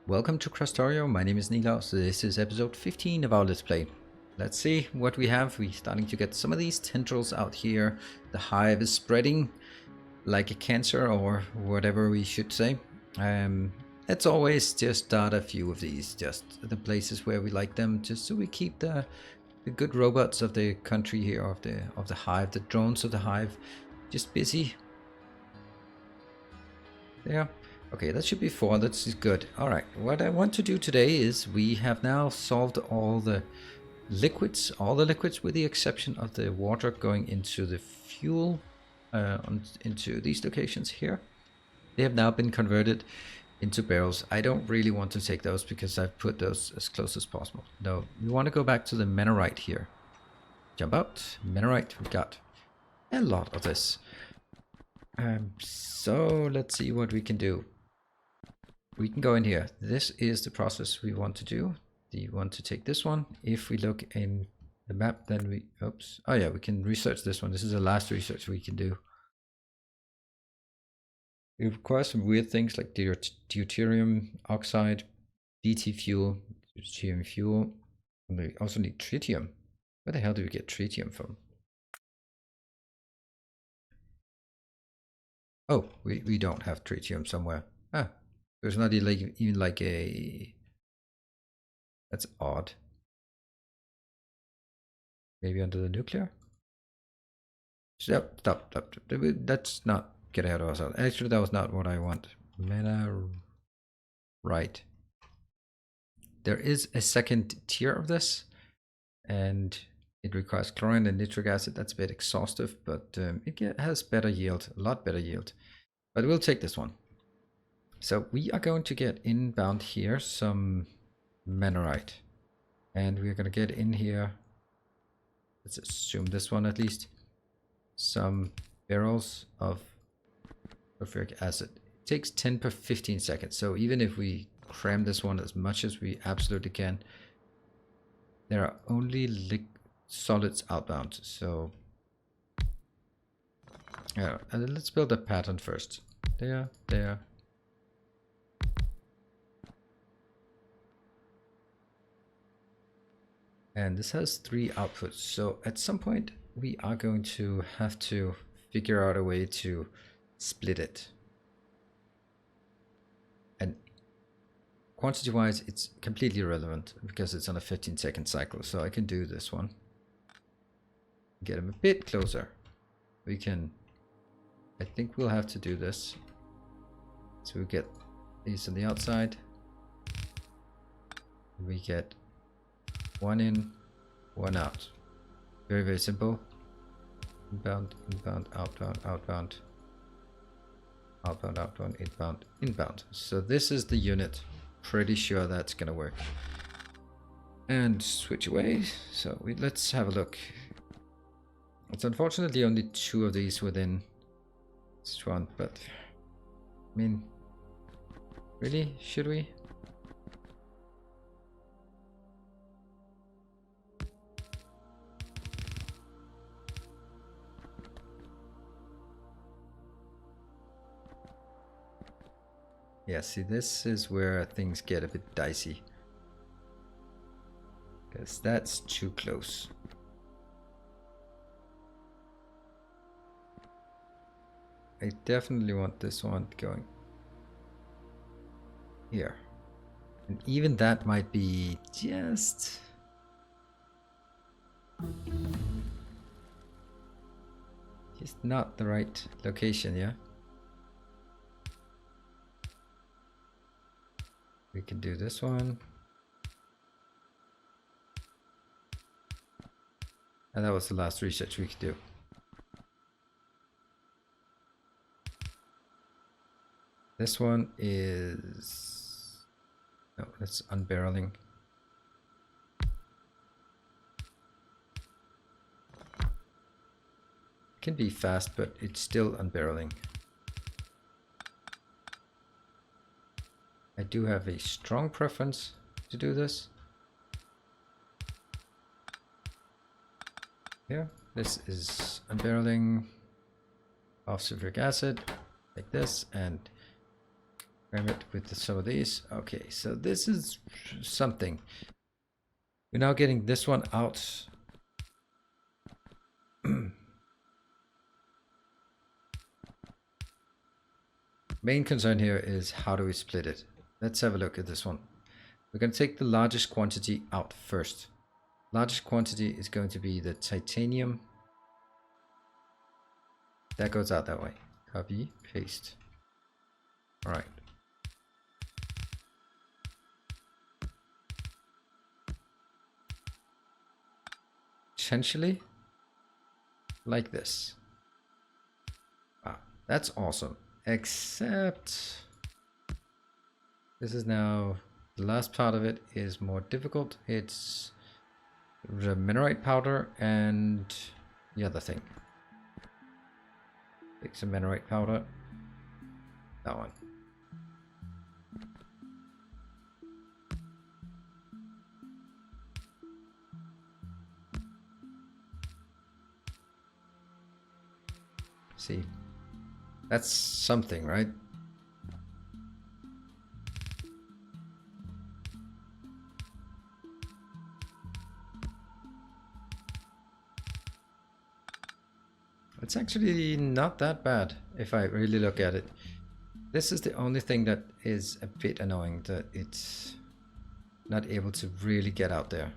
Welcome to Krastorio, my name is Niklaus. This is episode 15 of our Let's Play. Let's see what we have. We're starting to get some of these tendrils out here. The hive is spreading like a cancer, or whatever we should say. Let's always just start a few of these, just the places where we like them, just so we keep the good robots of the country here, of the hive, the drones of the hive, just busy. There. Okay, that should be 4. That's good. All right. What I want to do today is we have now solved all the liquids with the exception of the water going into the fuel, into these locations here. They have now been converted into barrels. I don't really want to take those because I've put those as close as possible. No, we want to go back to the MENARITE here. Jump out. MENARITE. We got a lot of this. So let's see what we can do. We can go in here. This is the process we want to do. Do you want to take this one? If we look in the map, then we... Oops. Oh yeah, we can research this one. This is the last research we can do. It requires some weird things like deuterium oxide, DT fuel, deuterium fuel. And we also need tritium. Where the hell do we get tritium from? Oh, we don't have tritium somewhere. Ah. There's not even like a... That's odd. Maybe under the nuclear? Stop. Let's not get ahead of ourselves. Actually, that was not what I want. Right. There is a second tier of this, and it requires chlorine and nitric acid. That's a bit exhaustive, but it has better yield, a lot better yield. But we'll take this one. So we are going to get inbound here some MENARITE, and we're going to get in here, let's assume this one at least, some barrels of sulfuric acid. It takes 10 per 15 seconds, so even if we cram this one as much as we absolutely can, there are only solids outbound. So yeah, and let's build a pattern first. There. And this has 3 outputs, so at some point we are going to have to figure out a way to split it. And quantity wise it's completely irrelevant because it's on a 15-second cycle, so I can do this one. Get them a bit closer. We can... I think we'll have to do this. So we get these on the outside. We get 1 in, 1 out. Very, very simple. Inbound, outbound, inbound. So this is the unit. Pretty sure that's gonna work. And switch away. So let's have a look. It's unfortunately only 2 of these within this one, but I mean, really, should we? Yeah, see, this is where things get a bit dicey. Because that's too close. I definitely want this one going here. And even that might be just... not the right location, yeah? We can do this one. And that was the last research we could do. This one is... no, that's unbarreling. It can be fast, but it's still unbarreling. I do have a strong preference to do this. Here, this is unbarreling of sulfuric acid, like this, and Ram it with some of these. Okay, so this is something. We're now getting this one out. Main concern here is how do we split it? Let's have a look at this one. We're going to take the largest quantity out first. Largest quantity is going to be the titanium. That goes out that way. Copy, paste. All right. Potentially like this. Wow, that's awesome. Except this is now the last part of it is more difficult. It's the MENARITE powder and the other thing. Take some MENARITE powder. That one. See, that's something, right? It's actually not that bad if I really look at it. This is the only thing that is a bit annoying, that it's not able to really get out there.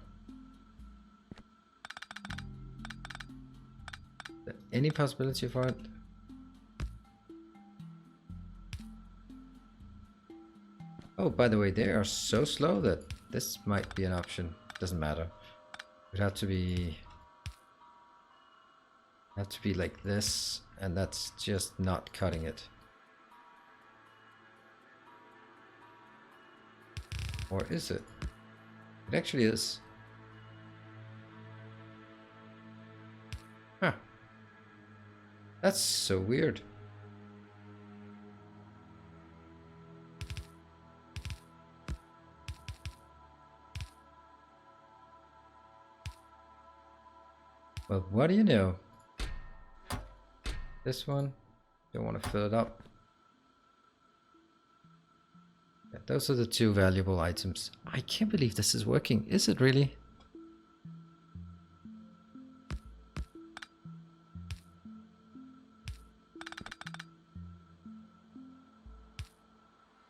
Any possibility for it? Oh, by the way, they are so slow that this might be an option. Doesn't matter. It would have to be like this, and that's just not cutting it. Or is it? It actually is. Huh. That's so weird. Well, what do you know? This one, don't want to fill it up. Yeah, those are the two valuable items. I can't believe this is working. Is it really?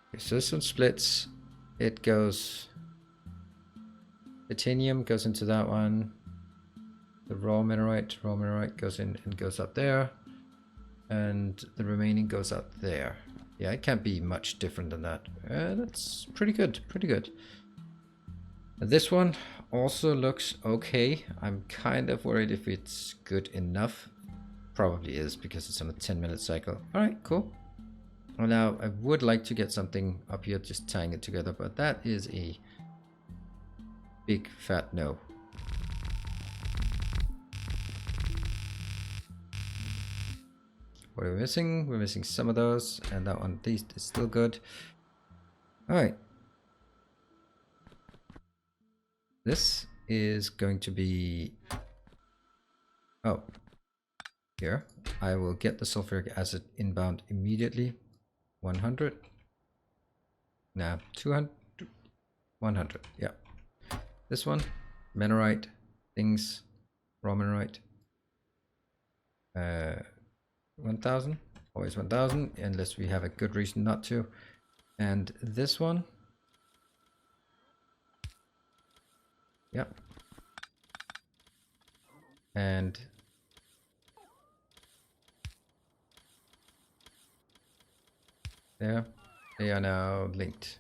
Okay, so this one splits. It goes... Titanium goes into that one. The raw MENARITE goes in and goes up there. And the remaining goes out there. Yeah, it can't be much different than that. That's pretty good, pretty good. This one also looks okay. I'm kind of worried if it's good enough. Probably is, because it's on a 10-minute cycle. Alright, cool. Well, now I would like to get something up here just tying it together, but that is a big fat no. What are we missing? We're missing some of those, and that one at least is still good. Alright. This is going to be... Oh. Here. I will get the sulfuric acid inbound immediately. 100. Nah, 200. 100. Yeah. This one. MENARITE. Things. Raw MENARITE. 1000, always 1000, unless we have a good reason not to. And this one, yep. And there, they are now linked.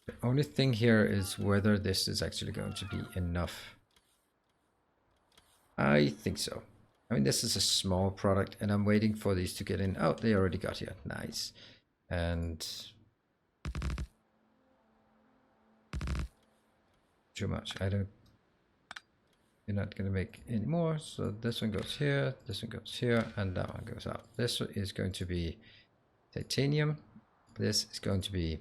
The only thing here is whether this is actually going to be enough. I think so. I mean, this is a small product, and I'm waiting for these to get in. Oh, they already got here. Nice. And too much. You're not going to make any more. So this one goes here, this one goes here, and that one goes out. This is going to be titanium. This is going to be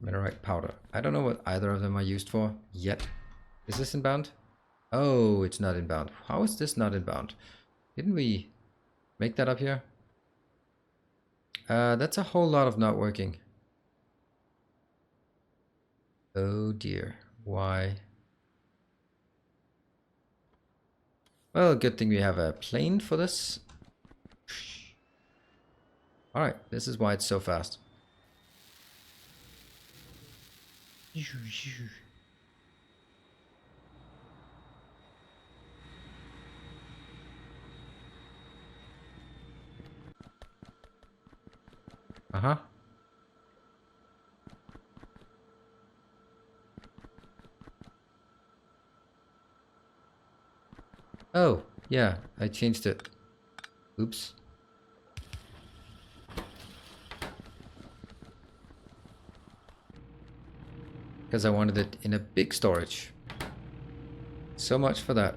MENARITE powder. I don't know what either of them are used for yet. Is this inbound? Oh, it's not inbound. How is this not inbound? Didn't we... Make that up here. That's a whole lot of not working. Oh dear. Why? Well, good thing we have a plane for this. Alright, this is why it's so fast. Uh-huh. Oh, yeah, I changed it. Oops. Because I wanted it in a big storage. So much for that.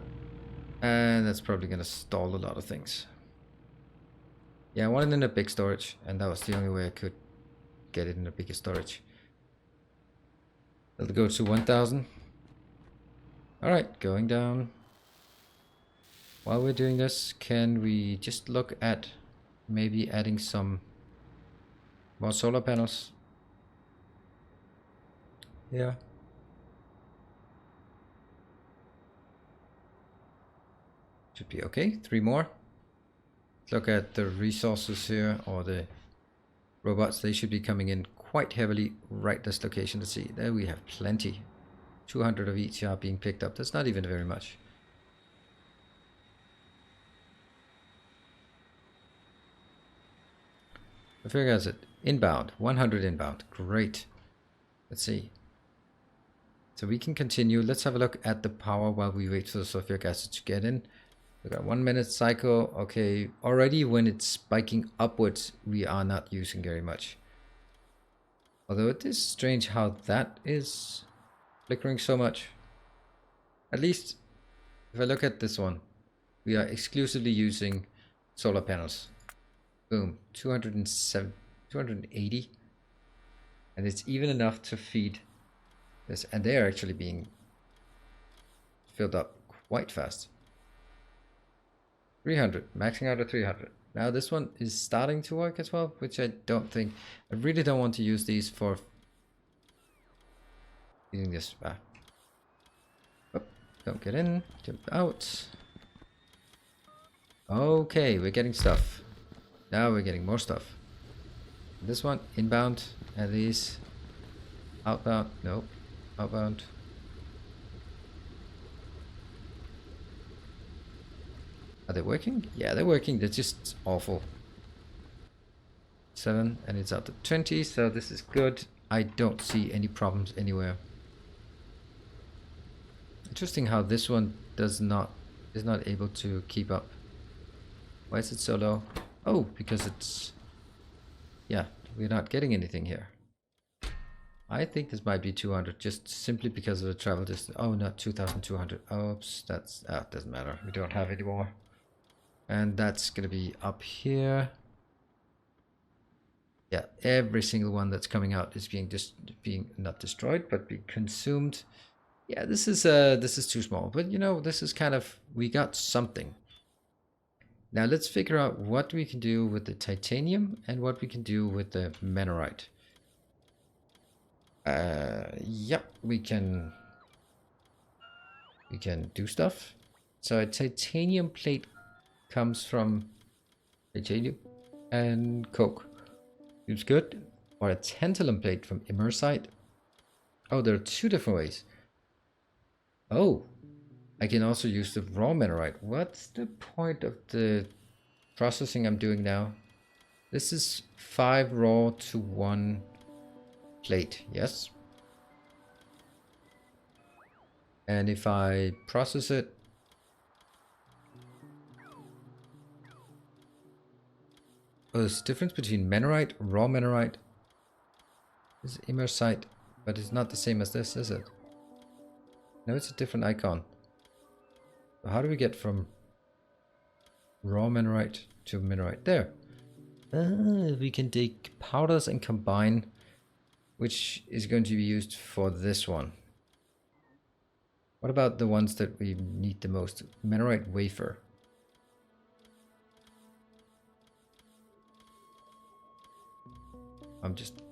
And that's probably going to stall a lot of things. Yeah, I wanted it in a big storage, and that was the only way I could get it in a bigger storage. It'll go to 1000. Alright, going down. While we're doing this, can we just look at maybe adding some more solar panels? Yeah. Should be okay. 3 more. Look at the resources here, or the robots. They should be coming in quite heavily right this location. Let's see. There we have plenty. 200 of each are being picked up. That's not even very much. I figure out it. Inbound. 100 inbound. Great. Let's see. So we can continue. Let's have a look at the power while we wait for the sulfuric acid to get in. We got 1 minute cycle. Okay, already when it's spiking upwards, we are not using very much. Although it is strange how that is flickering so much. At least, if I look at this one, we are exclusively using solar panels. Boom, 207, 280. And it's even enough to feed this. And they are actually being filled up quite fast. 300, maxing out at 300. Now this one is starting to work as well, which I don't think. I really don't want to use these for using this. Oh, don't get in, jump out. Okay, we're getting stuff. Now we're getting more stuff. This one, inbound, and these outbound. Nope, outbound. Are they working? Yeah, they're working. They're just awful. 7, and it's out to 20, so this is good. I don't see any problems anywhere. Interesting how this one is not able to keep up. Why is it so low? Oh, because it's... yeah, we're not getting anything here. I think this might be 200, just simply because of the travel distance. Oh, not 2200. Oops, that's... doesn't matter. We don't have any more. And that's going to be up here. Yeah, every single one that's coming out is being not destroyed, but being consumed. Yeah, this is too small. But you know, this is kind of, we got something. Now let's figure out what we can do with the titanium and what we can do with the MENARITE. Yep, we can do stuff. So a titanium plate comes from titanium and coke. Seems good. Or a tantalum plate from immersite. Oh, there are 2 different ways. Oh, I can also use the raw MENARITE. What's the point of the processing I'm doing now? This is 5 raw to 1 plate, yes? And if I process it, oh, there's a difference between MENARITE, raw MENARITE. This is immersite, but it's not the same as this, is it? No, it's a different icon. So how do we get from raw MENARITE to MENARITE? There. We can take powders and combine, which is going to be used for this one. What about the ones that we need the most? MENARITE wafer.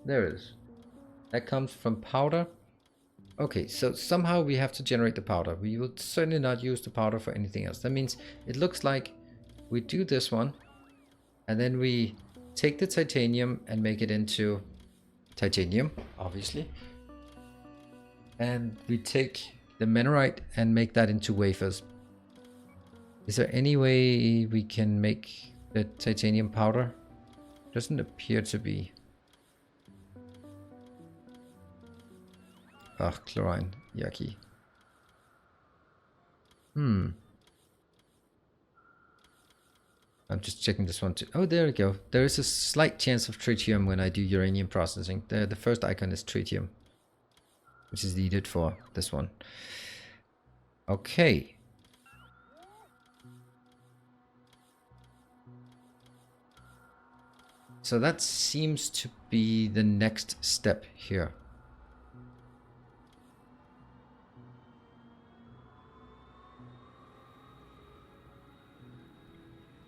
There it is. That comes from powder. Okay, so somehow we have to generate the powder. We will certainly not use the powder for anything else. That means it looks like we do this one, and then we take the titanium and make it into titanium, obviously. And we take the MENARITE and make that into wafers. Is there any way we can make the titanium powder? Doesn't appear to be. Ah, chlorine. Yucky. I'm just checking this one too. Oh, there we go. There is a slight chance of tritium when I do uranium processing. The first icon is tritium, which is needed for this one. Okay. So that seems to be the next step here.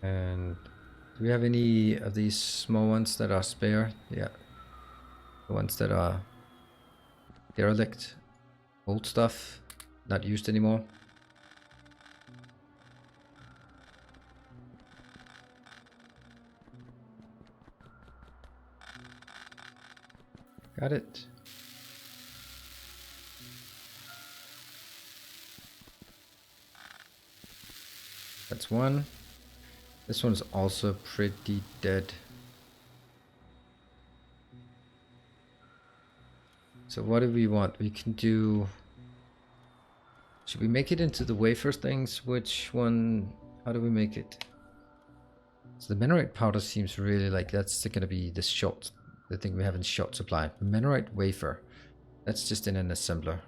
And do we have any of these small ones that are spare? Yeah. The ones that are derelict. Old stuff. Not used anymore. Got it. That's one. This one's also pretty dead. So what do we want? We can do... Should we make it into the wafer things? Which one? How do we make it? So the MENARITE powder seems really like that's going to be the short, the thing we have in short supply. The MENARITE wafer. That's just in an assembler.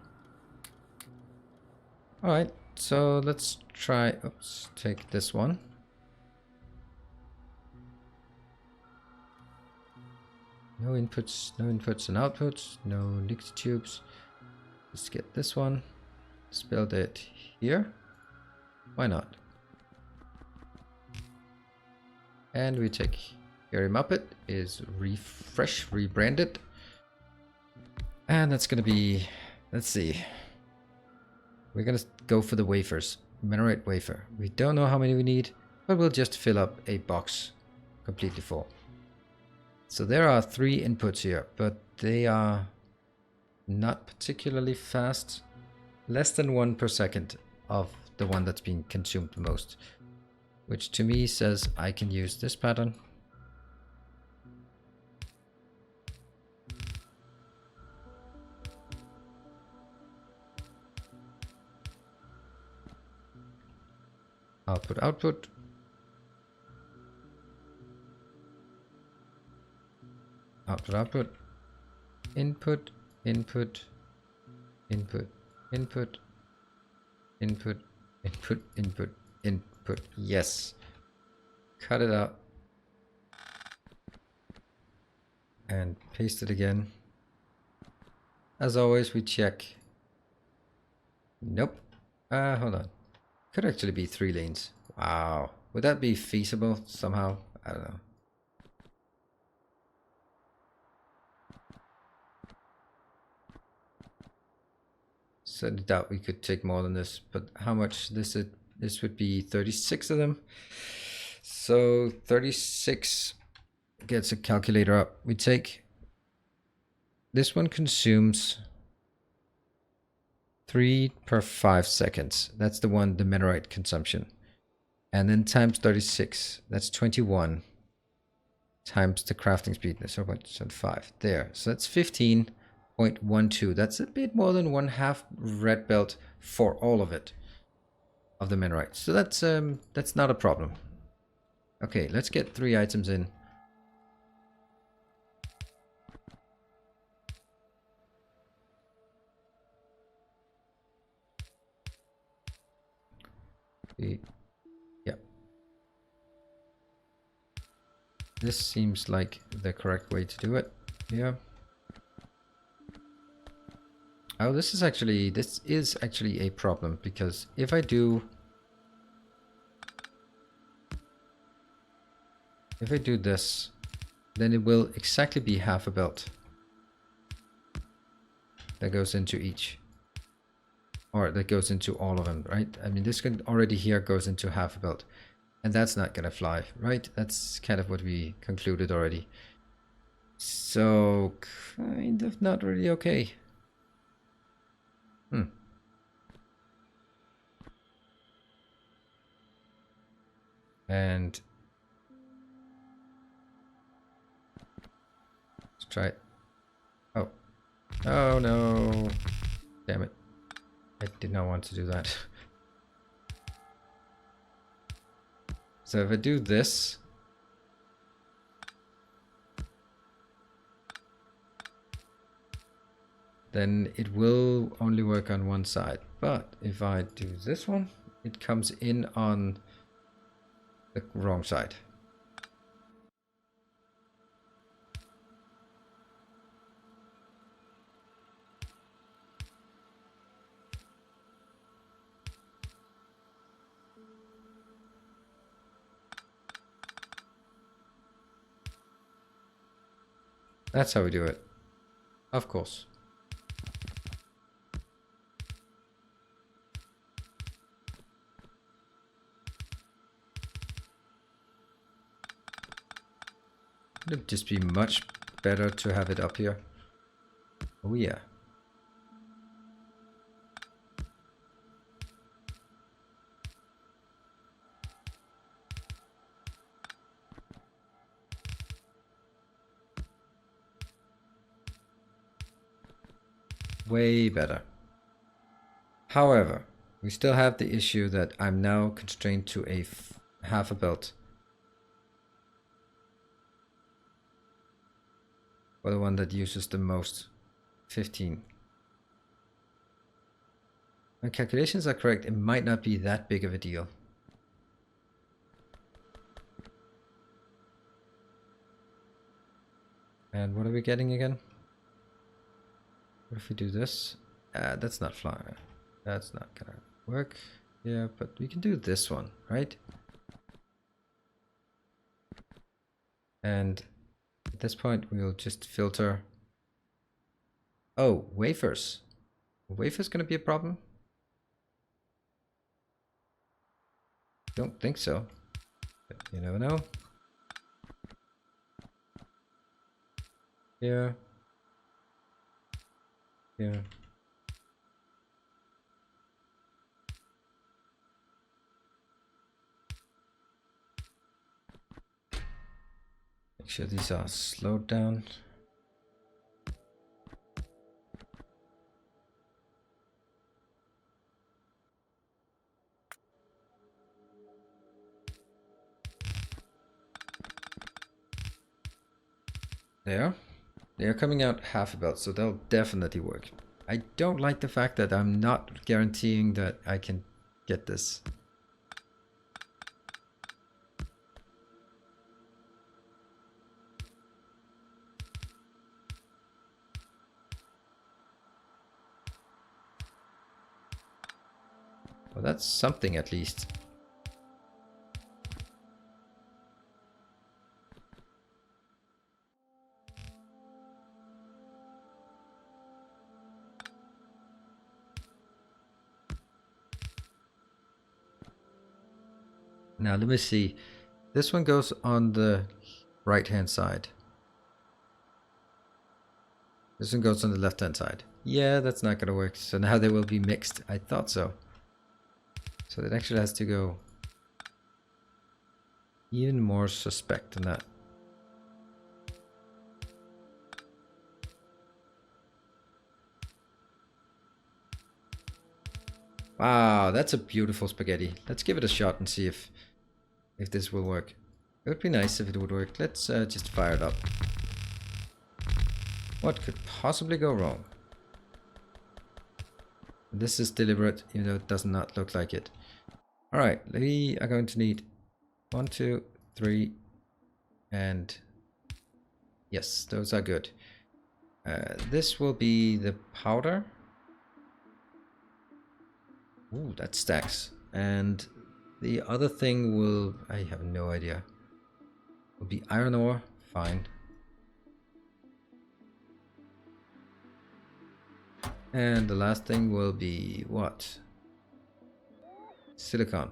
Alright, so let's try... Oops, take this one. No inputs and outputs, no liquid tubes. Let's get this one. Spell it here. Why not? And we take Gary Muppet is refresh, rebranded. And that's gonna be, let's see. We're gonna go for the wafers. MENARITE wafer. We don't know how many we need, but we'll just fill up a box completely full. So there are 3 inputs here, but they are not particularly fast. Less than 1 per second of the one that's being consumed the most. Which to me says I can use this pattern. Output, output. Output, output. Input, input, input, input, input, input, input, input. Yes. Cut it out. And paste it again. As always, we check. Nope. Hold on. Could actually be 3 lanes. Wow. Would that be feasible somehow? I don't know. Certainly doubt we could take more than this, but how much this would be 36 of them. So 36 gets a calculator up. We take this one consumes 3 per 5 seconds. That's the one, the MENARITE consumption. And then times 36, that's 21 times the crafting speed, 0.5 there. So that's 15.12. That's a bit more than 1/2 red belt for all of it, of the MENARITE. So that's not a problem. Okay, let's get 3 items in. Yeah. This seems like the correct way to do it. Yeah. Oh, this is actually a problem, because if I do this, then it will exactly be half a belt that goes into each. Or that goes into all of them, right? I mean, this can already here goes into half a belt. And that's not gonna fly, right? That's kind of what we concluded already. So, kind of not really okay. And let's try it. Oh. Oh no. Damn it. I did not want to do that. So if I do this, then it will only work on one side. But if I do this one, it comes in on the wrong side. That's how we do it. Of course. It'd just be much better to have it up here. Oh yeah. Way better. However, we still have the issue that I'm now constrained to a half a belt. For the one that uses the most, 15. My calculations are correct, it might not be that big of a deal. And what are we getting again? What if we do this? That's not flying. That's not gonna work. Yeah, but we can do this one, right? And at this point, we'll just filter. Oh, wafers. Wafers gonna be a problem? Don't think so. But you never know. Yeah. Yeah. Make sure these are slowed down. There. They are coming out half a belt, so they'll definitely work. I don't like the fact that I'm not guaranteeing that I can get this. Well, that's something at least. Now let me see. This one goes on the right hand side. This one goes on the left hand side. Yeah, that's not gonna work. So now they will be mixed. I thought so. So it actually has to go even more suspect than that. Wow, that's a beautiful spaghetti. Let's give it a shot and see if this will work. It would be nice if it would work. Let's just fire it up. What could possibly go wrong? This is deliberate, even though it does not look like it. Alright, we are going to need 1, 2, 3, and yes, those are good. This will be the powder. Ooh, that stacks. And the other thing will, I have no idea. Will be iron ore, fine. And the last thing will be what? Silicon.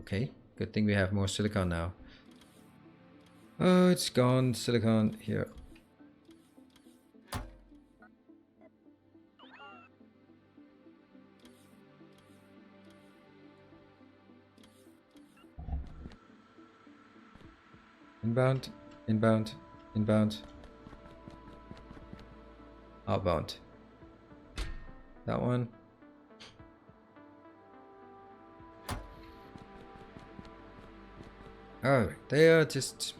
Okay, good thing we have more silicon now. Oh, it's gone. Silicon here. Inbound, inbound, inbound. Outbound. That one. Oh, they are just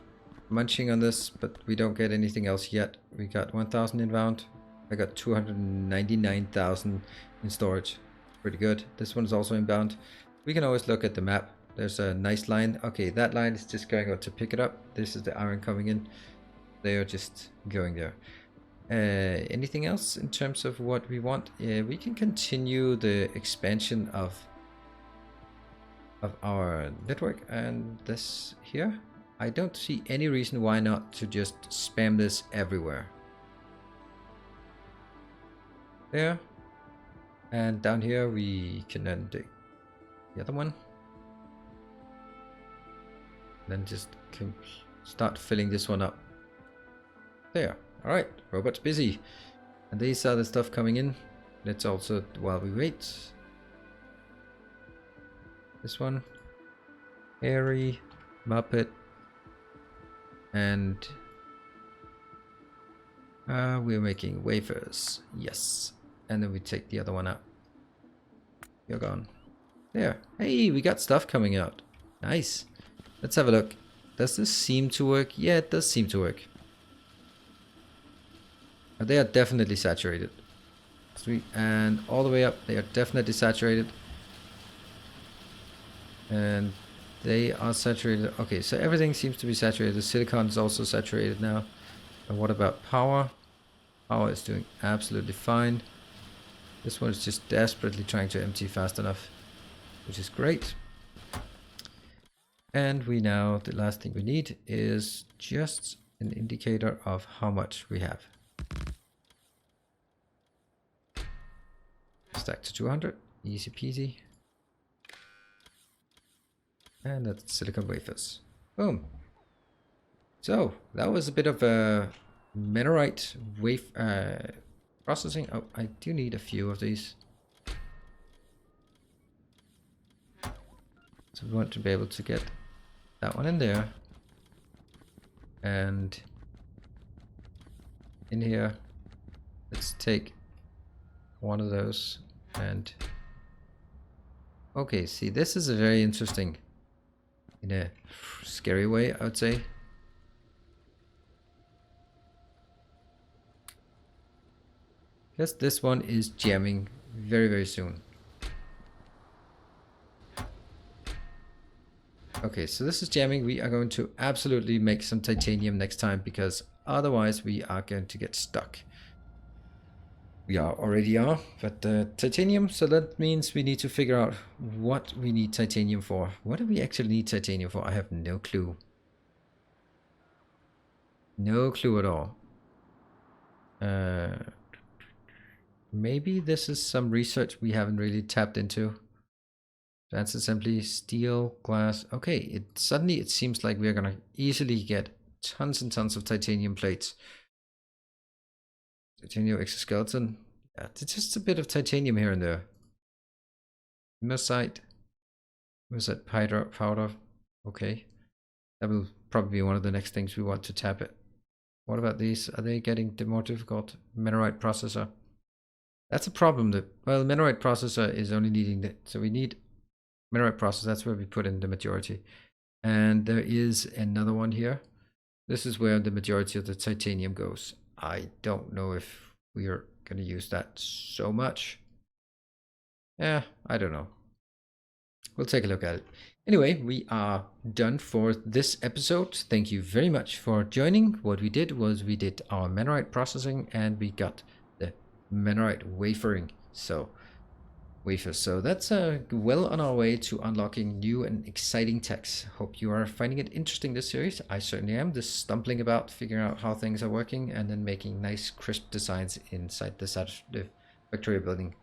munching on this, but we don't get anything else yet. We got 1,000 inbound. I got 299,000 in storage. Pretty good. This one's also inbound. We can always look at the map. There's a nice line. Okay, that line is just going out to pick it up. This is the iron coming in. They are just going there. Anything else in terms of what we want? We can continue the expansion of our network, and this here, I don't see any reason why not to just spam this everywhere. There, and down here we can then do the other one, then just start filling this one up. There. All right, robot's busy, and these are the stuff coming in. Let's also, while we wait, this one, Harry, Muppet, and we're making wafers. Yes, and then we take the other one out. You're gone. There. Hey, we got stuff coming out. Nice. Let's have a look. Does this seem to work? Yeah, it does seem to work. They are definitely saturated. Sweet. And all the way up, they are definitely saturated. And they are saturated. Okay, so everything seems to be saturated. The silicon is also saturated now. And what about power? Power is doing absolutely fine. This one is just desperately trying to empty fast enough, which is great. And we now, the last thing we need is just an indicator of how much we have. Stack to 200, easy peasy. And that's silicon wafers. Boom. So that was a bit of a MENARITE wave processing. Oh, I do need a few of these. So we want to be able to get that one in there. And in here, let's take one of those and okay, see, this is a very interesting, in a scary way, I would say. Because this one is jamming very, very soon. Okay, so this is jamming. We are going to absolutely make some titanium next time, because otherwise we are going to get stuck. We already are, but titanium, so that means we need to figure out what we need titanium for. What do we actually need titanium for? I have no clue. No clue at all. Maybe this is some research we haven't really tapped into. Advanced assembly, steel, glass. Okay, suddenly it seems like we're gonna easily get tons and tons of titanium plates. Titanium exoskeleton. Yeah, it's just a bit of titanium here and there. Mesite. Was that powder? Okay. That will probably be one of the next things we want to tap it. What about these? Are they getting more difficult? MENARITE processor. That's a problem. Well, MENARITE processor is only needing that. So we need MENARITE processor. That's where we put in the majority. And there is another one here. This is where the majority of the titanium goes. I don't know if we are going to use that so much. Yeah, I don't know. We'll take a look at it. Anyway, we are done for this episode. Thank you very much for joining. What we did was we did our MENARITE processing and we got the MENARITE wafering. So that's well on our way to unlocking new and exciting techs. Hope you are finding it interesting, this series. I certainly am. Just stumbling about, figuring out how things are working, and then making nice crisp designs inside the Factorio building.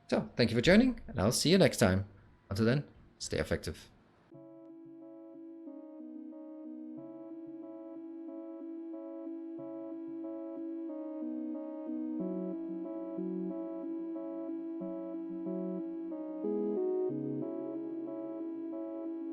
So, thank you for joining, and I'll see you next time. Until then, stay effective.